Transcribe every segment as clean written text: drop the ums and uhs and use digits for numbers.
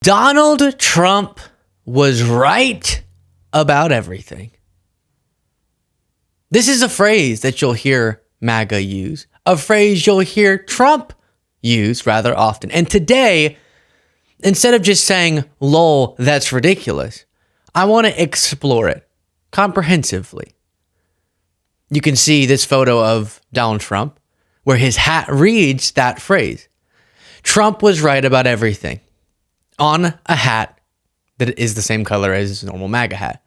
Donald Trump was right about everything. This is a phrase that you'll hear MAGA use, a phrase you'll hear Trump use rather often. And today, instead of just saying, lol, that's ridiculous, I want to explore it comprehensively. You can see this photo of Donald Trump where his hat reads that phrase. Trump was right about everything, on a hat that is the same color as his normal MAGA hat.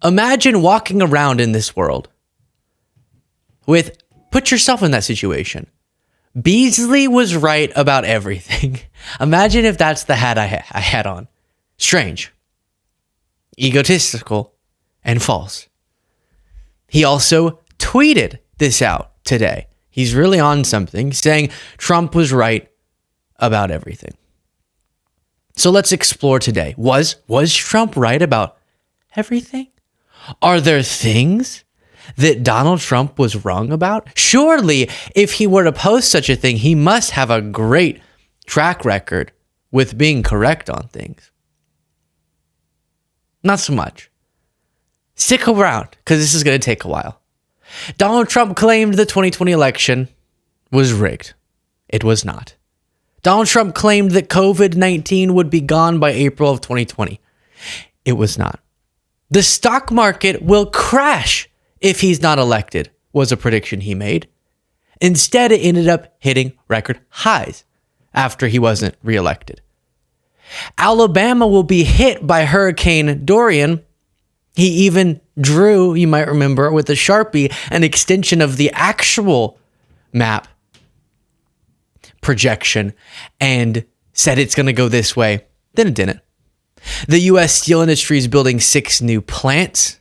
Imagine walking around in this world put yourself in that situation. Beasley was right about everything. Imagine if that's the hat I had on. Strange, egotistical, and false. He also tweeted this out today. He's really on something, saying Trump was right about everything. So let's explore today. Was Trump right about everything? Are there things that Donald Trump was wrong about? Surely, if he were to post such a thing, he must have a great track record with being correct on things. Not so much. Stick around, because this is going to take a while. Donald Trump claimed the 2020 election was rigged. It was not. Donald Trump claimed that COVID-19 would be gone by April of 2020. It was not. The stock market will crash if he's not elected, was a prediction he made. Instead, it ended up hitting record highs after he wasn't reelected. Alabama will be hit by Hurricane Dorian. He even drew, you might remember, with a Sharpie, an extension of the actual map projection and said it's going to go this way. Then it didn't. The U.S. steel industry is building 6 new plants.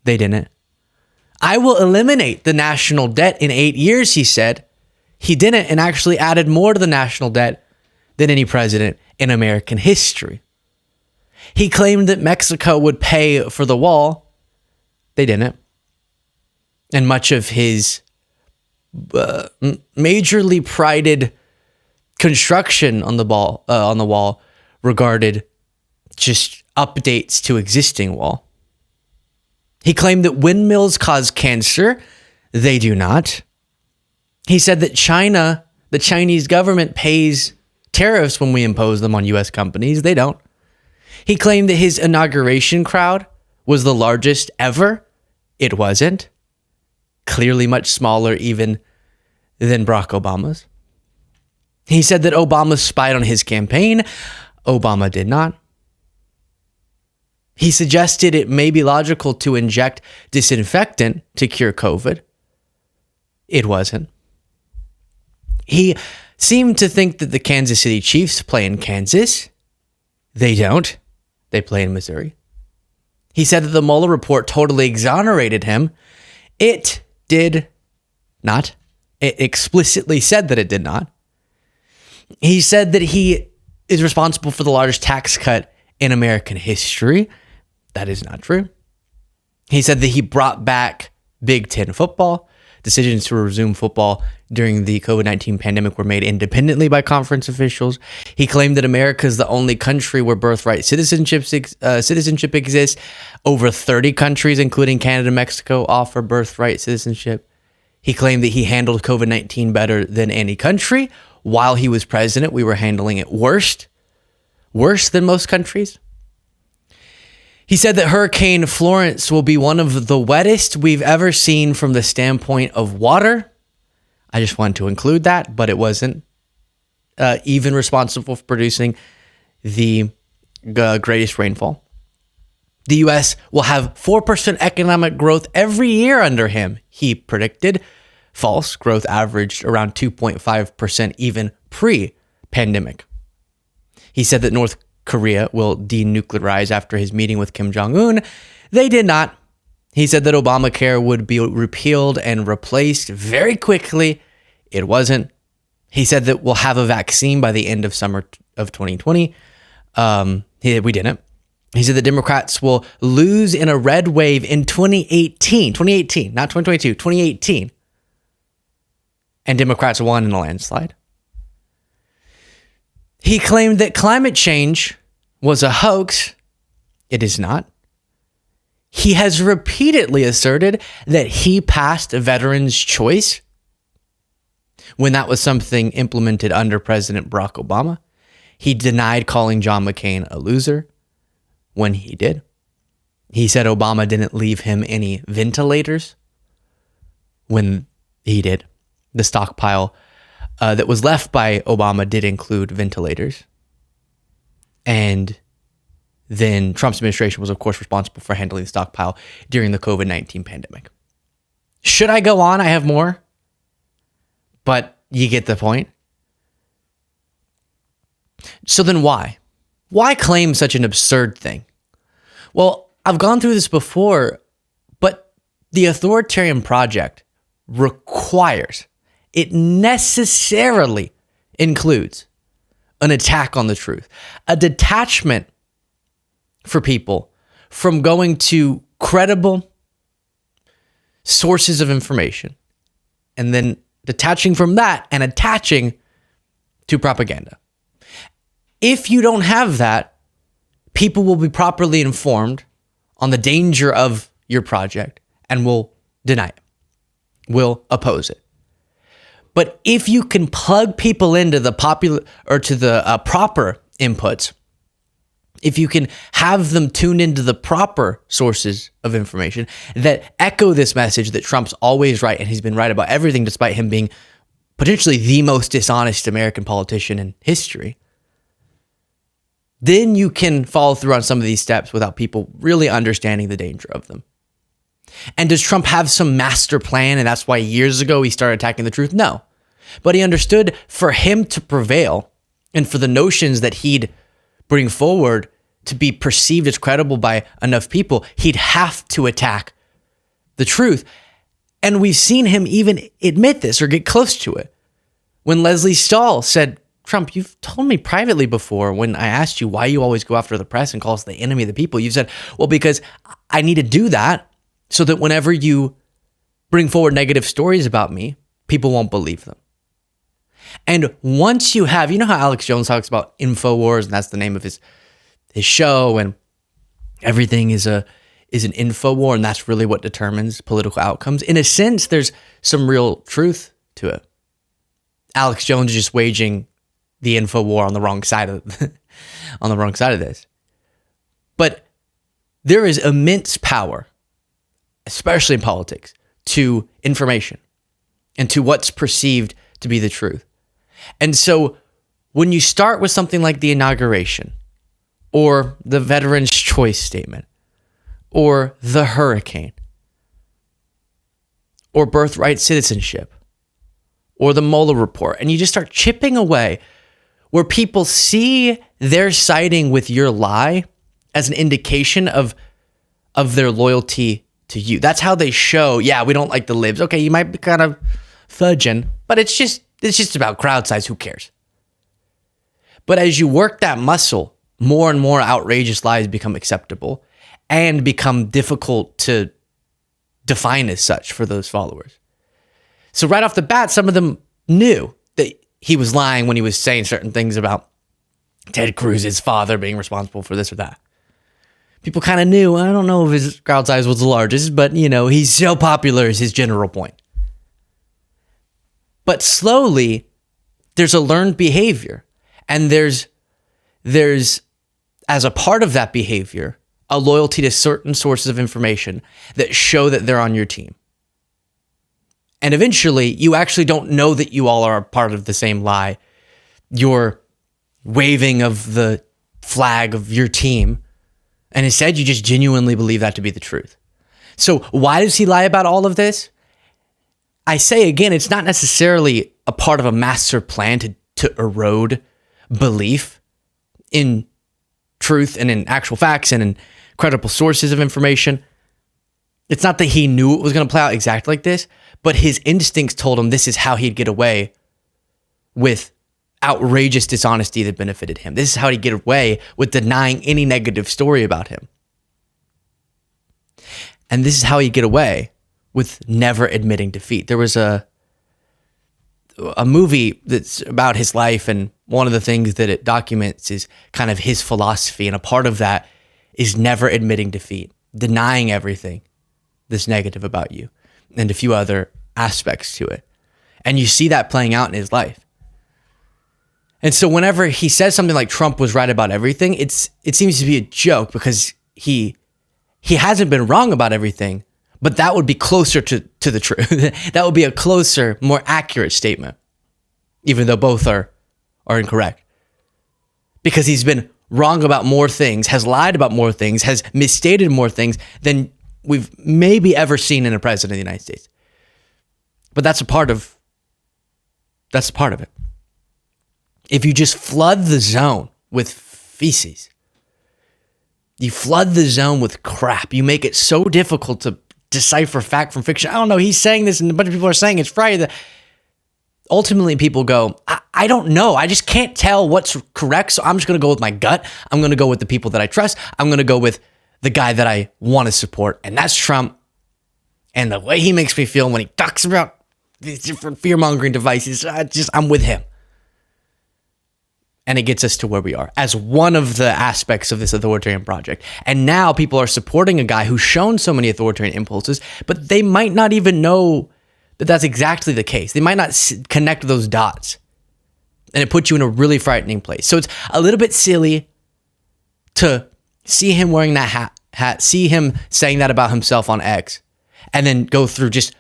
They didn't. I will eliminate the national debt in 8 years, he said. He didn't, and actually added more to the national debt than any president in American history. He claimed that Mexico would pay for the wall. They didn't. And much of his majorly prided construction on the wall regarded just updates to existing wall. He claimed that windmills cause cancer. They do not. He said that the Chinese government pays tariffs when we impose them on U.S. companies. They don't. He claimed that his inauguration crowd was the largest ever. It wasn't. Clearly much smaller even than Barack Obama's. He said that Obama spied on his campaign. Obama did not. He suggested it may be logical to inject disinfectant to cure COVID. It wasn't. He seemed to think that the Kansas City Chiefs play in Kansas. They don't. They play in Missouri. He said that the Mueller report totally exonerated him. It did not. It explicitly said that it did not. He said that he is responsible for the largest tax cut in American history. That is not true. He said that he brought back Big Ten football. Decisions to resume football during the COVID-19 pandemic were made independently by conference officials. He claimed that America is the only country where birthright citizenship exists. Over 30 countries, including Canada and Mexico, offer birthright citizenship. He claimed that he handled COVID-19 better than any country. While he was president, we were handling it worse than most countries. He said that Hurricane Florence will be one of the wettest we've ever seen from the standpoint of water. I just wanted to include that, but it wasn't even responsible for producing the greatest rainfall. The U.S. will have 4% economic growth every year under him, he predicted. False. Growth averaged around 2.5% even pre-pandemic. He said that North Korea will denuclearize after his meeting with Kim Jong-un. They did not. He said that Obamacare would be repealed and replaced very quickly. It wasn't. He said that we'll have a vaccine by the end of summer of 2020. We didn't. He said the Democrats will lose in a red wave in 2018, not 2022, 2018. And Democrats won in a landslide. He claimed that climate change was a hoax. It is not. He has repeatedly asserted that he passed a veteran's choice when that was something implemented under President Barack Obama. He denied calling John McCain a loser when he did. He said Obama didn't leave him any ventilators when he did. The stockpile that was left by Obama did include ventilators. And then Trump's administration was, of course, responsible for handling the stockpile during the COVID-19 pandemic. Should I go on? I have more. But you get the point. So then why? Why claim such an absurd thing? Well, I've gone through this before, but the authoritarian project requires, it necessarily includes an attack on the truth, a detachment for people from going to credible sources of information and then detaching from that and attaching to propaganda. If you don't have that, people will be properly informed on the danger of your project and will deny it, will oppose it. But if you can plug people into the popular or to the proper inputs, if you can have them tuned into the proper sources of information that echo this message that Trump's always right and he's been right about everything despite him being potentially the most dishonest American politician in history, then you can follow through on some of these steps without people really understanding the danger of them. And does Trump have some master plan and that's why years ago he started attacking the truth? No. But he understood for him to prevail and for the notions that he'd bring forward to be perceived as credible by enough people, he'd have to attack the truth. And we've seen him even admit this or get close to it. When Leslie Stahl said, Trump, you've told me privately before when I asked you why you always go after the press and call us the enemy of the people, you said, well, because I need to do that so that whenever you bring forward negative stories about me, people won't believe them. And once you have, you know how Alex Jones talks about InfoWars, and that's the name of his show, and everything is an info war, and that's really what determines political outcomes. In a sense, there's some real truth to it. Alex Jones is just waging the info war on the wrong side of this. But there is immense power, especially in politics, to information and to what's perceived to be the truth. And so when you start with something like the inauguration or the Veterans' Choice Statement or the hurricane or birthright citizenship or the Mueller report, and you just start chipping away where people see their siding with your lie as an indication of their loyalty to you. That's how they show, yeah, we don't like the libs. Okay, you might be kind of fudging, but it's just about crowd size. Who cares? But as you work that muscle, more and more outrageous lies become acceptable and become difficult to define as such for those followers. So right off the bat, some of them knew that he was lying when he was saying certain things about Ted Cruz's father being responsible for this or that. People kind of knew, I don't know if his crowd size was the largest, but he's so popular is his general point. But slowly, there's a learned behavior. And there's, as a part of that behavior, a loyalty to certain sources of information that show that they're on your team. And eventually, you actually don't know that you all are a part of the same lie. You're waving of the flag of your team. And instead, you just genuinely believe that to be the truth. So why does he lie about all of this? I say again, it's not necessarily a part of a master plan to erode belief in truth and in actual facts and in credible sources of information. It's not that he knew it was going to play out exactly like this, but his instincts told him this is how he'd get away with outrageous dishonesty that benefited him. This is how he'd get away with denying any negative story about him. And this is how he'd get away with never admitting defeat. There was a movie that's about his life, and one of the things that it documents is kind of his philosophy, and a part of that is never admitting defeat, denying everything that's negative about you, and a few other aspects to it. And you see that playing out in his life. And so whenever he says something like Trump was right about everything, it seems to be a joke, because he hasn't been wrong about everything, but that would be closer to the truth. That would be a closer, more accurate statement, even though both are incorrect. Because he's been wrong about more things, has lied about more things, has misstated more things than we've maybe ever seen in a president of the United States. But that's a part of it. If you just flood the zone with feces, you flood the zone with crap, you make it so difficult to decipher fact from fiction. I don't know, he's saying this and a bunch of people are saying it's Friday. Ultimately, people go, I don't know. I just can't tell what's correct, so I'm just going to go with my gut. I'm going to go with the people that I trust. I'm going to go with the guy that I want to support, and that's Trump. And the way he makes me feel when he talks about these different fear-mongering devices, I'm with him. And it gets us to where we are as one of the aspects of this authoritarian project. And now people are supporting a guy who's shown so many authoritarian impulses, but they might not even know that that's exactly the case. They might not connect those dots. And it puts you in a really frightening place. So it's a little bit silly to see him wearing that hat, see him saying that about himself on X, and then go through just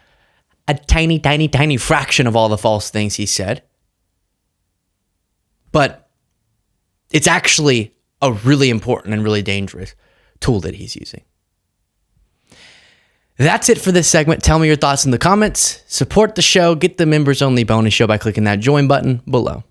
a tiny, tiny, tiny fraction of all the false things he said. But it's actually a really important and really dangerous tool that he's using. That's it for this segment. Tell me your thoughts in the comments. Support the show. Get the members-only bonus show by clicking that join button below.